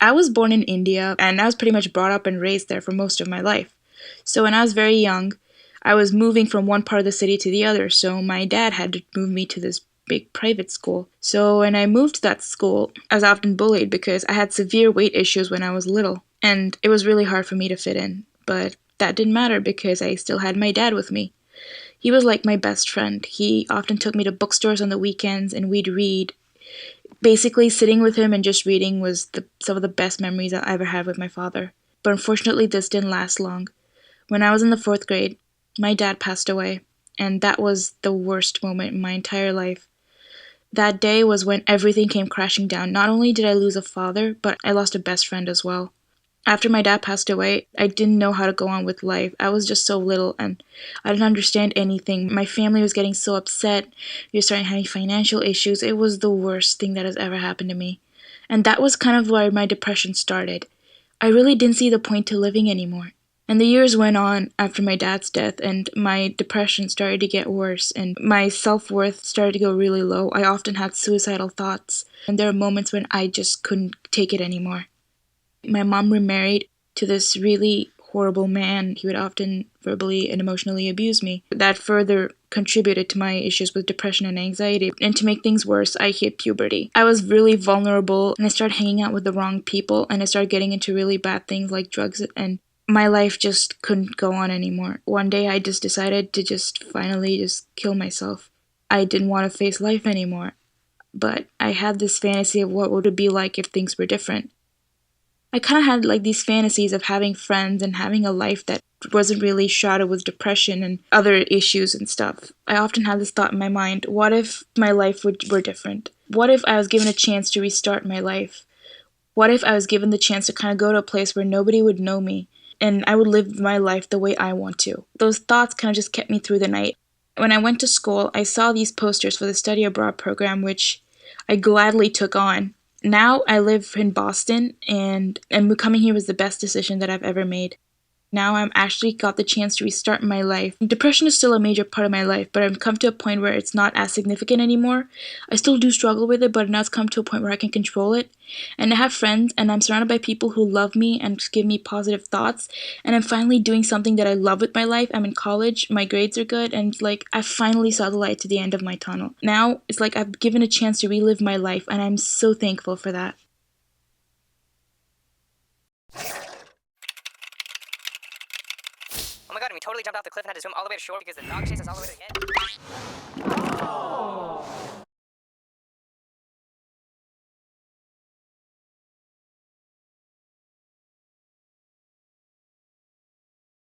I was born in India and I was pretty much brought up and raised there for most of my life. So when I was very young, I was moving from one part of the city to the other, so my dad had to move me to this big private school. So when I moved to that school, I was often bullied because I had severe weight issues when I was little, and it was really hard for me to fit in. But that didn't matter because I still had my dad with me. He was like my best friend. He often took me to bookstores on the weekends and we'd read. Basically, sitting with him and just reading was some of the best memories I ever had with my father. But unfortunately, this didn't last long. When I was in the fourth grade, my dad passed away, and that was the worst moment in my entire life. That day was when everything came crashing down. Not only did I lose a father, but I lost a best friend as well. After my dad passed away, I didn't know how to go on with life. I was just so little and I didn't understand anything. My family was getting so upset. We were starting having financial issues. It was the worst thing that has ever happened to me. And that was kind of where my depression started. I really didn't see the point to living anymore. And the years went on after my dad's death, and my depression started to get worse, and my self worth started to go really low. I often had suicidal thoughts, and there were moments when I just couldn't take it anymore. My mom remarried to this really horrible man. He would often verbally and emotionally abuse me. That further contributed to my issues with depression and anxiety. And to make things worse, I hit puberty. I was really vulnerable and I started hanging out with the wrong people and I started getting into really bad things like drugs, and my life just couldn't go on anymore. One day I just decided to just finally just kill myself. I didn't want to face life anymore. But I had this fantasy of what would it be like if things were different. I kind of had like these fantasies of having friends and having a life that wasn't really shrouded with depression and other issues and stuff. I often had this thought in my mind, what if my life were different? What if I was given a chance to restart my life? What if I was given the chance to kind of go to a place where nobody would know me and I would live my life the way I want to? Those thoughts kind of just kept me through the night. When I went to school, I saw these posters for the study abroad program, which I gladly took on. Now I live in Boston, and coming here was the best decision that I've ever made. Now I'm actually got the chance to restart my life. Depression is still a major part of my life, but I've come to a point where it's not as significant anymore. I still do struggle with it, but now it's come to a point where I can control it. And I have friends, and I'm surrounded by people who love me and just give me positive thoughts. And I'm finally doing something that I love with my life. I'm in college, my grades are good, and like I finally saw the light to the end of my tunnel. Now it's like I've given a chance to relive my life, and I'm so thankful for that. Oh my god, and we totally jumped off the cliff and had to swim all the way to shore because the dog chased us all the way to the end. Oh.